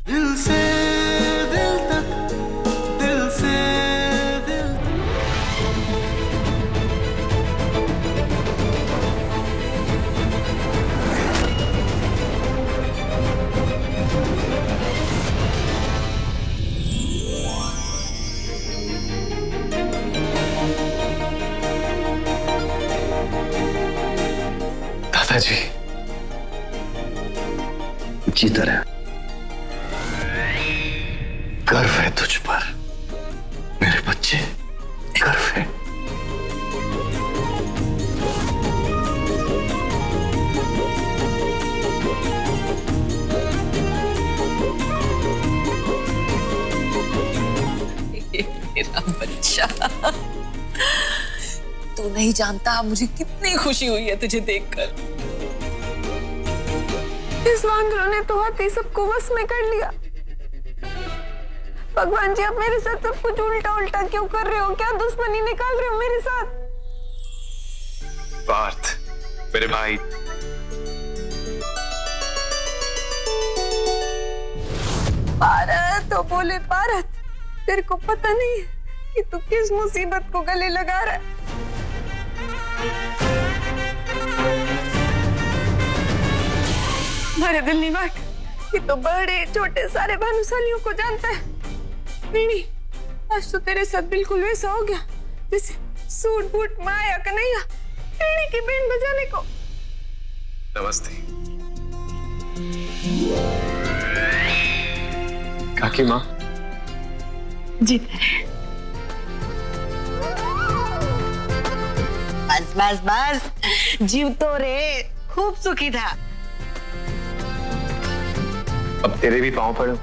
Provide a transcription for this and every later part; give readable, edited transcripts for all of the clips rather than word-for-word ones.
दिल से दिल तक, दिल से दिल तक। दादाजी जीता रहे। गर्व है तुझ पर मेरे बच्चे, गर्व है। मेरा बच्चा, तू नहीं जानता मुझे कितनी खुशी हुई है तुझे देखकर। इस वांदरों ने तो हाथी सबको बस में कर लिया। भगवान जी, आप मेरे साथ सब कुछ उल्टा उल्टा क्यों कर रहे हो? क्या दुश्मनी निकाल रहे हो मेरे साथ? पार्थ, मेरे भाई, पारत, तो बोले पारत, तेरे को पता नहीं कि तू किस मुसीबत को गले लगा रहा है। हमारे दिल निवाट, ये तो बड़े छोटे सारे भानुशालियों को जानता है। नहीं, आज तो तेरे साथ बिल्कुल वैसा हो गया जैसे सूट बूट माया कन्हैया टेढ़ी की बैंड बजाने को। नमस्ते। काकी माँ जीते रहे। बस बस बस, जीव तो रे खूब सुखी था। अब तेरे भी पांव पड़ो।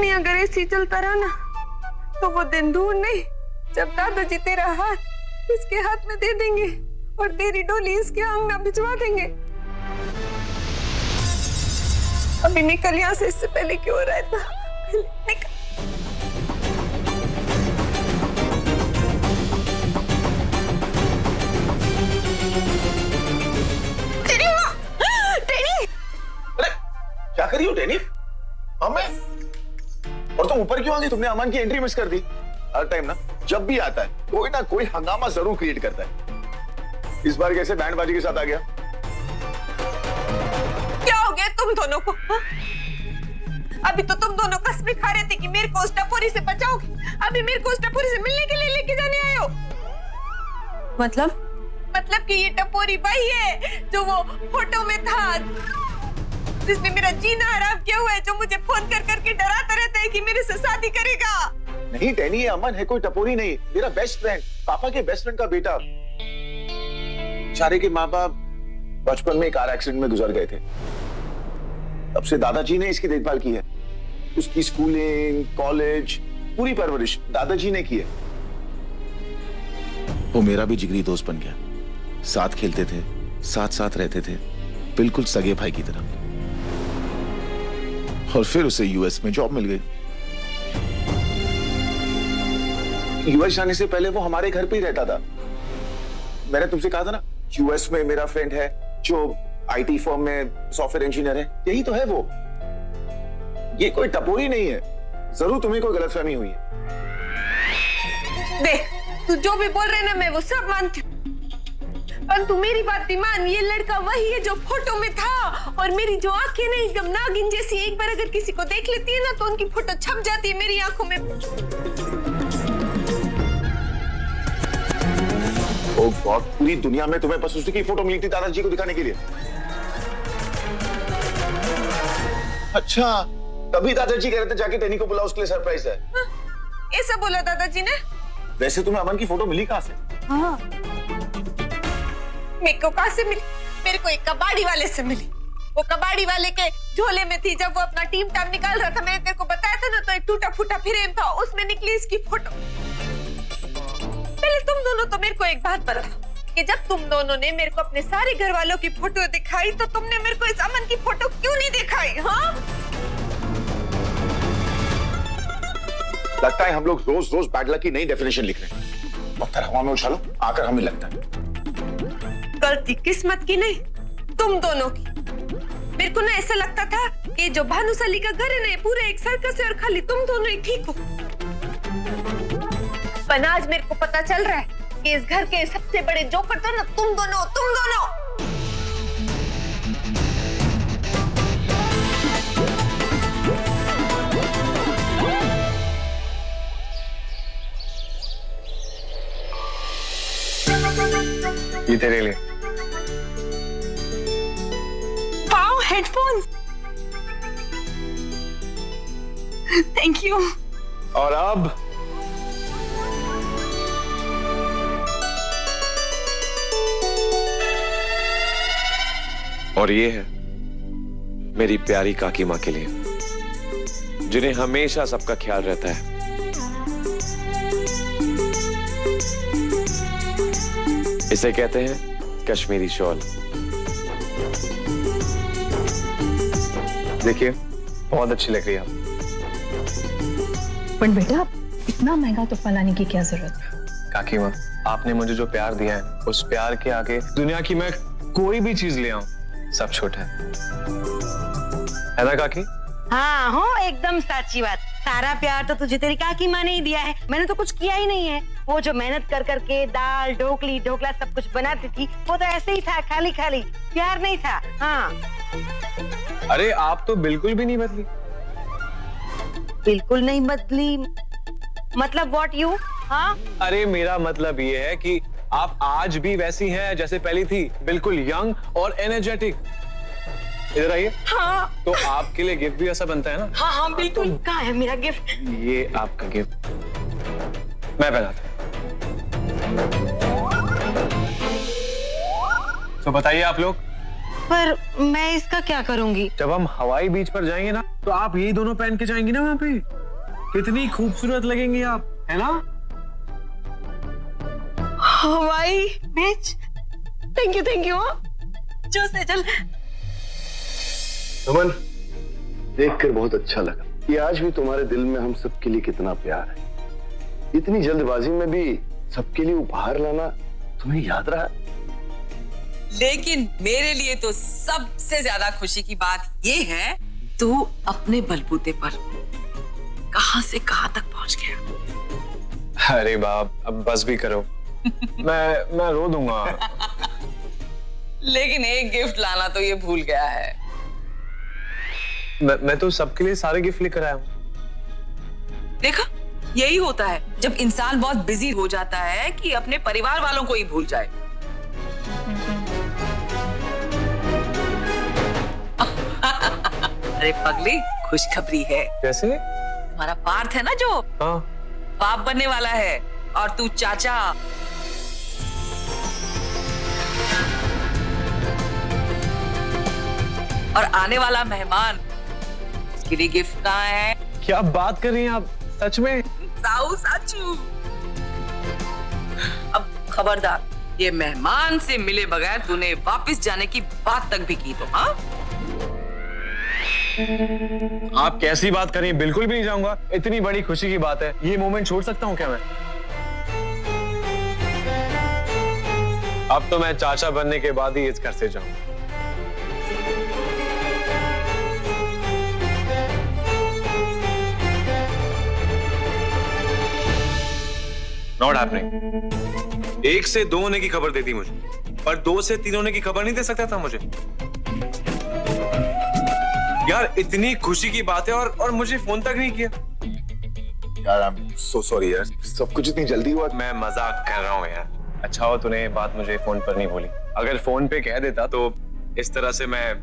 अगर ऐसे चलता रहा ना तो वो दिन दूर नहीं जब दादाजी तेरा हाथ इसके हाथ में दे देंगे और तेरी डोली इसके आंगना भिजवा देंगे। अभी निकल यहाँ से, इससे पहले क्यों रहा था? निकल। अरे क्या करी हो टेनी? मैं और तुम ऊपर क्यों आ गई? तुमने अमन की एंट्री मिस कर दी। हर टाइम ना जब भी आता है कोई ना कोई हंगामा जरूर क्रिएट करता है। इस बार कैसे बैंड बाजी के साथ आ गया? क्या हो गया तुम दोनों को? हा? अभी तो तुम दोनों कसमें खा रहे थे कि मेरे को उस टपोरी से बचाओगे। अभी मेरे को उस टपोरी से मिलने के लिए लेके जाने आए हो। मतलब कि ये टपोरी भाई है जो वो फोटो में था, जिसने मेरा जीना हराम किया हुआ है, जो मुझे फोन कर करके डराता रहता है कि मेरे से शादी करेगा। नहीं टेनी, ये अमन है, कोई टपोरी नहीं। मेरा बेस्ट फ्रेंड, पापा के बेस्ट फ्रेंड का बेटा। बेचारे के माँ बाप बचपन में कार एक्सीडेंट में गुजर गए थे। तब से दादाजी ने इसकी देखभाल की है। उसकी स्कूलिंग, कॉलेज, पूरी परवरिश दादाजी ने की है। वो मेरा भी जिगरी दोस्त बन गया। साथ खेलते थे, साथ साथ रहते थे, बिल्कुल सगे भाई की तरह। और फिर उसे यूएस में जॉब मिल गई। यूएस जाने से पहले वो हमारे घर पे ही रहता था। मैंने तुमसे कहा था ना, यूएस में मेरा फ्रेंड है जो आईटी फर्म में सॉफ्टवेयर इंजीनियर है। यही तो है वो। ये कोई टपोरी नहीं है। जरूर तुम्हें कोई गलतफहमी हुई है। देख, तू जो भी बोल रहे ना मैं वो सब मानती हूँ, पर तू मेरी बात भी मान। ये लड़का वही है जो फोटो में था, और मेरी जो आंखें ना एकदम नागिन जैसी, एक बार अगर किसी को देख लेती है ना तो उनकी फोटो छप जाती है मेरी आंखों में। ओ गॉड, पूरी दुनिया में तुम्हें बस उसी की फोटो मिली थी दादाजी को दिखाने के लिए। अच्छा, तभी दादाजी कह रहे थे जाके टेनी को बुलाओ, उसके लिए सरप्राइज है। ऐसा बोला दादाजी ने? वैसे तुम्हें अमन की फोटो मिली कहाँ से? हाँ, मेरे को कहाँ से मिली? मेरे को एक कबाड़ी वाले से मिली। वो कबाड़ी वाले के झोले में थी जब वो अपना टीम टाइम निकाल रहा था। मैंने तेरे को बताया था ना, तो एक टूटा फूटा फ्रेम था, उसमें निकली इसकी फोटो। पहले तुम दोनों तो मेरे को एक बात बताओ कि जब तुम दोनों ने मेरे को अपने सारे घर वालों की फोटो दिखाई तो तुमने मेरे को इस अमन की फोटो क्यों नहीं दिखाई? हाँ, लगता है हम लोग रोज रोज बैड लक की नई डेफिनेशन लिख रहे हैं। पत्थर हवा में उछालो, आकर हमें लगता है। गलती किस्मत की नहीं, तुम दोनों की। मेरे को ना ऐसा लगता था कि जो भानुशाली का घर है ना, पूरे एक सर्कस है और खाली तुम दोनों ही ठीक हो। पर आज मेरे को पता चल रहा है कि इस घर के सबसे बड़े जोकर तो ना तुम दोनों, तुम दोनों। ये तेरे लिए। Wow, headphones. Thank you. और अब और ये है मेरी प्यारी काकी माँ के लिए, जिन्हें हमेशा सबका ख्याल रहता है। इसे कहते हैं कश्मीरी शॉल। देखिए, बहुत अच्छी लग रही है आप। पर बेटा, इतना महंगा तोहफा लाने की क्या जरूरत है? काकी माँ, आपने मुझे जो प्यार दिया है, उस प्यार के आगे दुनिया की मैं कोई भी चीज ले आऊं, सब छोटा है ना काकी? हाँ हो, एकदम साची बात। सारा प्यार तो तुझे तेरी काकी माँ ने ही दिया है, मैंने तो कुछ किया ही नहीं है। वो जो मेहनत कर करके दाल ढोकली ढोकला सब कुछ बनाती थी, वो तो ऐसे ही था, खाली खाली, प्यार नहीं था। हाँ अरे आप तो बिल्कुल भी नहीं बदली। बिल्कुल नहीं बदली मतलब व्हाट यू? हाँ अरे मेरा मतलब ये है कि आप आज भी वैसी हैं जैसे पहली थी, बिल्कुल यंग और एनर्जेटिक। इधर आइए। हाँ तो आपके लिए गिफ्ट भी ऐसा बनता है ना? हाँ हाँ बिल्कुल। कहाँ है मेरा गिफ्ट? ये आपका गिफ्ट मैं पहनाता हूँ। तो बताइए आप लोग। पर मैं इसका क्या करूंगी? जब हम हवाई बीच पर जाएंगे ना, तो आप यही दोनों पहन के जाएंगी ना वहां पे। कितनी खूबसूरत लगेंगी आप, है ना? हवाई बीच? Thank you. जो से चल। अमन, देखकर बहुत अच्छा लगा कि आज भी तुम्हारे दिल में हम सबके लिए कितना प्यार है। इतनी जल्दबाजी में भी सबके लिए उपहार लाना तुम्हें याद रहा? लेकिन मेरे लिए तो सबसे ज्यादा खुशी की बात ये है, तू अपने बलबूते पर कहां से कहां तक पहुंच गया। अरे बाप, अब बस भी करो। मैं रो दूंगा। लेकिन एक गिफ्ट लाना तो ये भूल गया है। मैं तो सबके लिए सारे गिफ्ट लेकर आया हूँ। देखा, यही होता है जब इंसान बहुत बिजी हो जाता है कि अपने परिवार वालों को ही भूल जाए। अरे पगली, खुशखबरी है। कैसे? तुम्हारा पार्थ है ना, जो हाँ। बाप बनने वाला है, और तू चाचा। और आने वाला मेहमान, उसके लिए गिफ्ट कहाँ है? क्या बात कर रही हैं आप? सच में? साऊ साचू। अब खबरदार, ये मेहमान से मिले बगैर तूने वापस जाने की बात तक भी की तो। हाँ, आप कैसी बात कर रही हैं? बिल्कुल भी नहीं जाऊंगा। इतनी बड़ी खुशी की बात है, ये मोमेंट छोड़ सकता हूँ क्या मैं? अब तो मैं चाचा बनने के बाद ही इस घर से जाऊंगा। Not happening. 1 से 2 होने की खबर दे दी मुझे, पर 2 से 3 होने की खबर नहीं दे सकता था मुझे। यार इतनी खुशी की बात है और मुझे फोन तक नहीं किया। यार आई एम सो सॉरी यार, सब कुछ इतनी जल्दी हुआ। मैं मजाक कर रहा हूँ यार। अच्छा हो तूने ये बात मुझे फोन पर नहीं बोली। अगर फोन पे कह देता तो इस तरह से मैं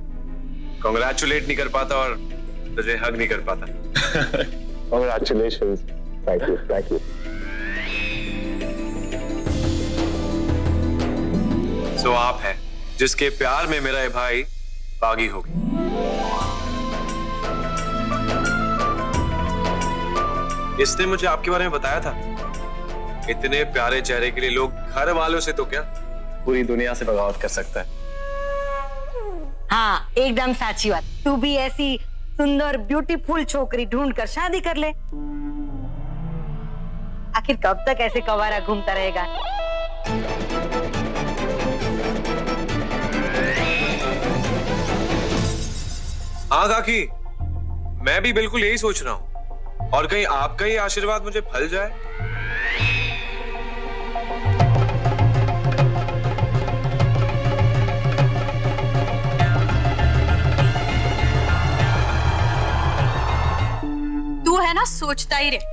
कांग्रेचुलेट नहीं कर पाता और तुझे हग नहीं कर पाता। Congratulations. Thank you. सो आप हैं जिसके प्यार में मेरा ये भाई बागी हो गया। इसने मुझे आपके बारे में बताया था। इतने प्यारे चेहरे के लिए लोग घर वालों से तो क्या पूरी दुनिया से बगावत कर सकता है। हाँ एकदम साची बात। तू भी ऐसी सुंदर ब्यूटीफुल छोकरी ढूंढ कर शादी कर ले। आखिर कब तक ऐसे कवारा घूमता रहेगा? हाँ काकी, मैं भी बिल्कुल यही सोच रहा हूँ, और कहीं आपका ही आशीर्वाद मुझे फल जाए। तू है ना सोचता ही रहे।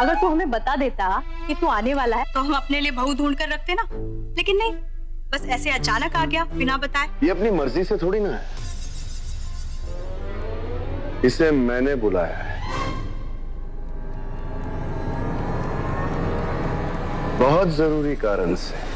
अगर तू हमें बता देता कि तू आने वाला है तो हम अपने लिए बहू ढूंढ कर रखते ना, लेकिन नहीं, बस ऐसे अचानक आ गया बिना बताए। ये अपनी मर्जी से थोड़ी ना है, इसे मैंने बुलाया है। बहुत जरूरी कारण से।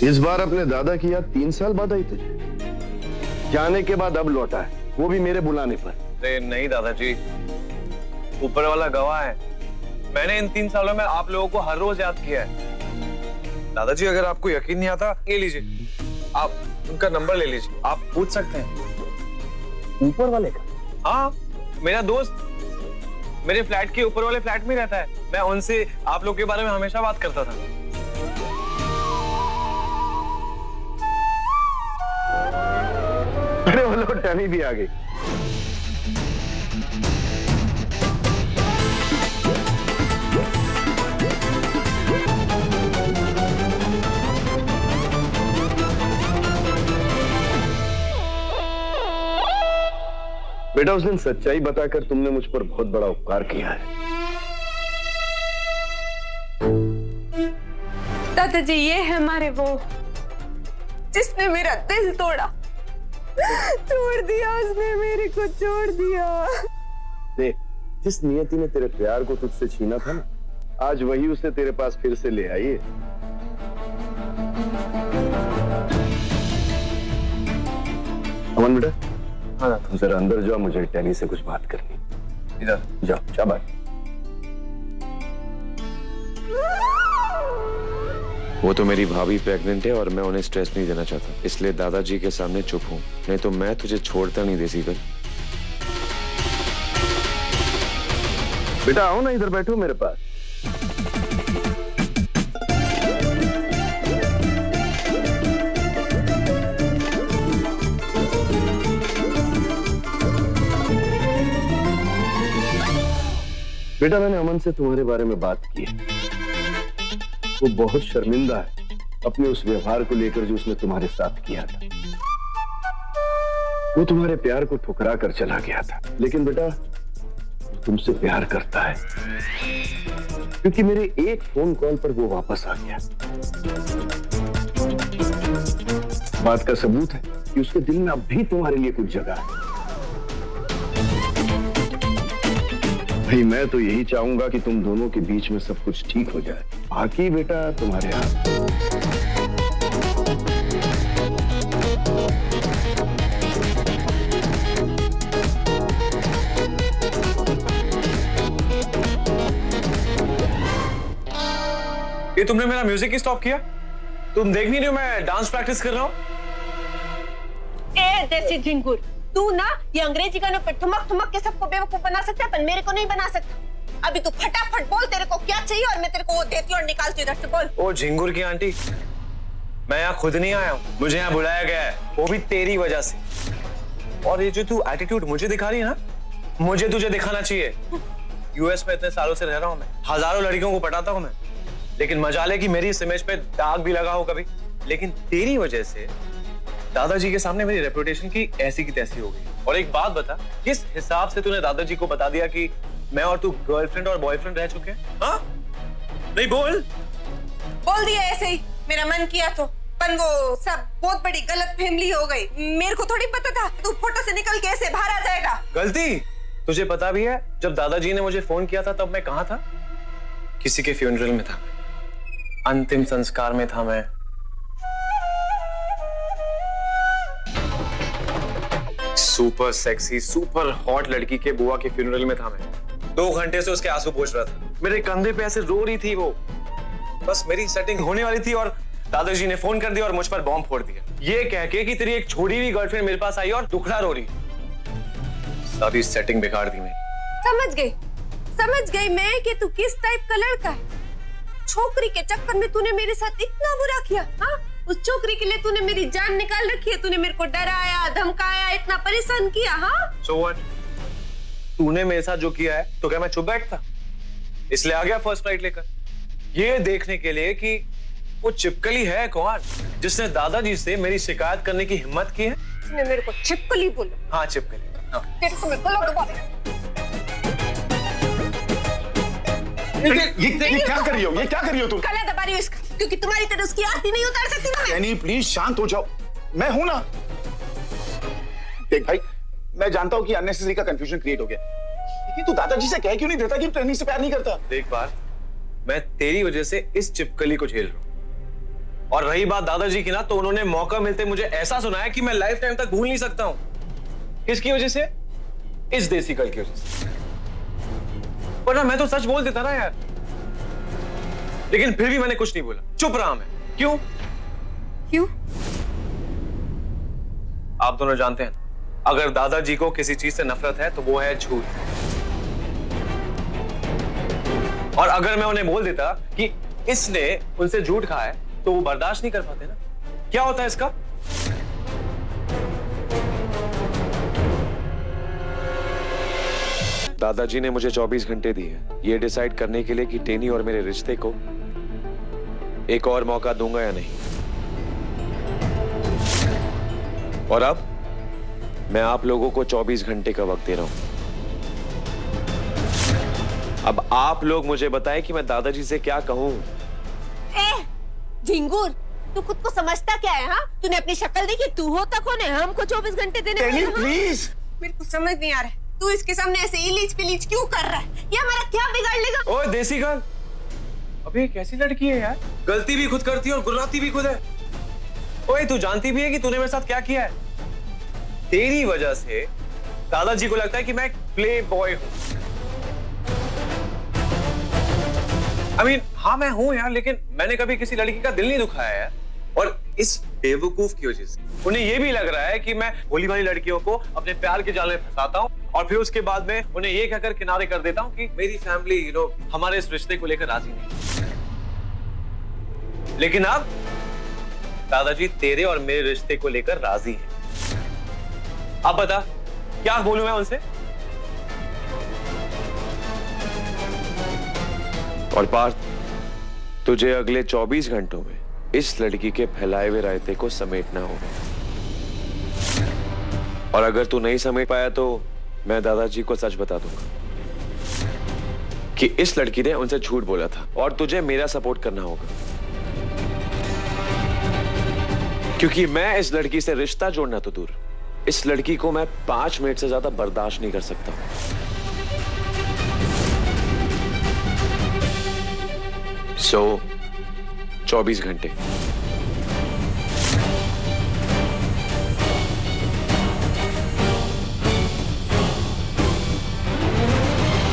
इस बार अपने दादा की याद 3 साल बाद आई तुझे? जाने के बाद अब लौटा है, वो भी मेरे बुलाने पर। अरे नहीं दादाजी, ऊपर वाला गवाह है, मैंने इन 3 सालों में आप लोगों को हर रोज याद किया है। दादाजी अगर आपको यकीन नहीं आता, ये लीजिए, आप उनका नंबर ले लीजिए, आप पूछ सकते हैं। ऊपर वाले का? हाँ, मेरा दोस्त मेरे फ्लैट के ऊपर वाले फ्लैट में रहता है, मैं उनसे आप लोग के बारे में हमेशा बात करता था। अरे वो लो, टैमी भी आ गई। बेटा, उस दिन सच्चाई बताकर तुमने मुझ पर बहुत बड़ा उपकार किया है। दादाजी, ये है हमारे वो जिसने मेरा दिल तोड़ा, छोड़ दिया उसने मेरे को, छोड़ दिया। देख, जिस नियति ने तेरे प्यार को तुझसे छीना था ना, आज वही उसे तेरे पास फिर से ले आई है। अमन बेटा, हाँ तुम जरा अंदर जाओ, मुझे टैनी से कुछ बात करनी। इधर जाओ, शाबाश। वो तो मेरी भाभी प्रेग्नेंट है और मैं उन्हें स्ट्रेस नहीं देना चाहता, इसलिए दादाजी के सामने चुप हूं, नहीं तो मैं तुझे छोड़ता नहीं देसी कर। बेटा आओ ना, इधर बैठो मेरे पास। बेटा, मैंने अमन से तुम्हारे बारे में बात की है। वो बहुत शर्मिंदा है अपने उस व्यवहार को लेकर जो उसने तुम्हारे साथ किया था। वो तुम्हारे प्यार को ठुकरा कर चला गया था, लेकिन बेटा वो तुमसे प्यार करता है, क्योंकि मेरे एक फोन कॉल पर वो वापस आ गया। बात का सबूत है कि उसके दिल में अब भी तुम्हारे लिए कुछ जगह है। भाई, मैं तो यही चाहूंगा कि तुम दोनों के बीच में सब कुछ ठीक हो जाए, बाकी बेटा तुम्हारे हाथ। ये तुमने मेरा म्यूजिक ही स्टॉप किया? तुम देख नहीं रही हो मैं डांस प्रैक्टिस कर रहा हूँ? ए देसी झिंगुर, तू ना ये अंग्रेजी गानों पे ठुमक ठुमक के सबको बेवकूफ बना सकता है, पर मेरे को नहीं बना सकता। अभी तू फटाफट बोल, तेरे को क्या चाहिए और मैं तेरे को वो देती हूँ और निकालती हूँ इधर से। बोल। ओ झिंगुर की आंटी, मैं यहाँ खुद नहीं आया हूँ, मुझे यहाँ बुलाया गया है, वो भी तेरी वजह से। और ये जो तू एटीट्यूड मुझे दिखा रही है ना, मुझे तुझे दिखाना चाहिए। यूएस में इतने सालों से रह रहा हूँ मैं, हजारों लड़कियों को पटाता हूँ मैं, लेकिन मजाले की मेरी इस इमेज पे दाग भी लगा हो कभी, लेकिन तेरी वजह से दादाजी के सामने मेरी रेपुटेशन की ऐसी की तैसी हो गई। और एक बात बता, किस हिसाब से तूने दादाजी को बता दिया कि मैं और तू गर्लफ्रेंड और बॉयफ्रेंड रह चुके हैं? हाँ? नहीं बोल दिया ऐसे ही, मेरा मन किया तो, पर वो सब बहुत बड़ी गलत फहमी हो गई। मेरे को थोड़ी पता था तू फोटो से निकल के ऐसे बाहर आ जाएगा। गलती तुझे पता भी है, जब दादाजी ने मुझे फोन किया था तब मैं कहाँ था? किसी के फ्यूनरल में था, अंतिम संस्कार में था मैं। सुपर सेक्सी सुपर हॉट लड़की के बुआ के फ्यूनरल में था मैं। 2 घंटे से उसके आंसू पोंछ रहा था। मेरे कंधे पे ऐसे रो रही थी वो। बस मेरी सेटिंग होने वाली थी और दादाजी ने फोन कर दिया और मुझ पर बॉम्ब फोड़ दिया, ये कह के कि तेरी एक छोड़ी हुई गर्लफ्रेंड मेरे पास आई और दुखड़ा रो रही। सारी सेटिंग बिगाड़ दी मैंने। समझ गई मैं कि तू किस टाइप का लड़का है। छोकरी के चक्कर में तूने मेरे साथ इतना बुरा किया, हाँ? उस छोकरी के लिए तूने मेरी जान निकाल रखी है, तूने मेरे को डराया, धमकाया, इतना परेशान किया, हाँ? So what? तूने मेरे साथ जो किया है तो क्या मैं चुप बैठता? इसलिए आ गया फर्स्ट फ्लाइट लेकर, ये देखने के लिए कि वो चिपकली है कौन जिसने दादाजी से मेरी शिकायत करने की हिम्मत की है। तूने मेरे को चिपकली बोला? हाँ चिपकली। हाँ। तेरे को मैं गला दबा। ये क्या कर रही हो? ये क्या कर रही हो तुम? गला दबा रही हो इसका, क्योंकि तुम्हारी तरह उसकी आरती नहीं उतार सकती ना मैं। डैनी प्लीज शांत हो जाओ, मैं हूं ना। देख भाई, मैं जानता हूं कि अननेसेसरी का कंफ्यूजन क्रिएट हो गया, लेकिन तू दादाजी से कह क्यों नहीं देता कि ट्रेनी से प्यार नहीं करता? देख बार, मैं तेरी वजह से इस चिपकली को झेल रहा हूं, और रही बात दादाजी की ना, तो उन्होंने मौका मिलते मुझे ऐसा सुनाया कि मैं लाइफ टाइम तक भूल नहीं सकता हूं। किसकी वजह से? इस देसी कल की वजह से। वरना मैं तो सच बोल देता ना यार, लेकिन फिर भी मैंने कुछ नहीं बोला, चुप रहा मैं। क्यों? आप दोनों जानते हैं, अगर दादाजी को किसी चीज से नफरत है तो वो है झूठ। और अगर मैं उन्हें बोल देता कि इसने उनसे झूठ खाया है तो वो बर्दाश्त नहीं कर पाते ना। क्या होता है इसका? दादाजी ने मुझे 24 घंटे दिए ये डिसाइड करने के लिए कि टेनी और मेरे रिश्ते को एक और मौका दूंगा या नहीं। और अब मैं आप लोगों को 24 घंटे का वक्त दे रहा हूं। अब आप लोग मुझे बताएं कि मैं दादाजी से क्या कहूं। झिंगुर, तू खुद को समझता क्या है? हाँ, तूने अपनी शक्ल देखी? तू होता कौन है हमको 24 घंटे देने वाला? प्लीज, मेरे को समझ नहीं आ रहा है, तू इसके सामने ऐसे इलीच पिलीच क्यों कर रहा है? ये हमारा क्या बिगाड़ लेगा? ओए देसी गर्ल, अबे ये कैसी लड़की है यार, गलती भी खुद करती है और गुर्राती भी खुद है। ओए तू जानती भी है कि तूने मेरे साथ क्या किया है? तेरी वजह से दादाजी को लगता है कि मैं एक प्ले बॉय हूं। I mean, हाँ मैं हूं यार, लेकिन मैंने कभी किसी लड़की का दिल नहीं दुखाया यार। और इस बेवकूफ की वजह से उन्हें यह भी लग रहा है कि मैं भोली भाली लड़कियों को अपने प्यार के जाल में फंसाता हूं, और फिर उसके बाद में उन्हें यह कहकर किनारे कर देता हूं कि मेरी फैमिली हमारे इस रिश्ते को लेकर राजी नहीं। लेकिन अब दादाजी तेरे और मेरे रिश्ते को लेकर राजी है। अब बता क्या बोलूं मैं उनसे? और पार्थ, तुझे अगले 24 घंटों में इस लड़की के फैलाए हुए रायते को समेटना होगा, और अगर तू नहीं समेट पाया तो मैं दादाजी को सच बता दूंगा कि इस लड़की ने उनसे झूठ बोला था, और तुझे मेरा सपोर्ट करना होगा, क्योंकि मैं इस लड़की से रिश्ता जोड़ना तो दूर, इस लड़की को मैं 5 मिनट से ज्यादा बर्दाश्त नहीं कर सकता। 24 घंटे।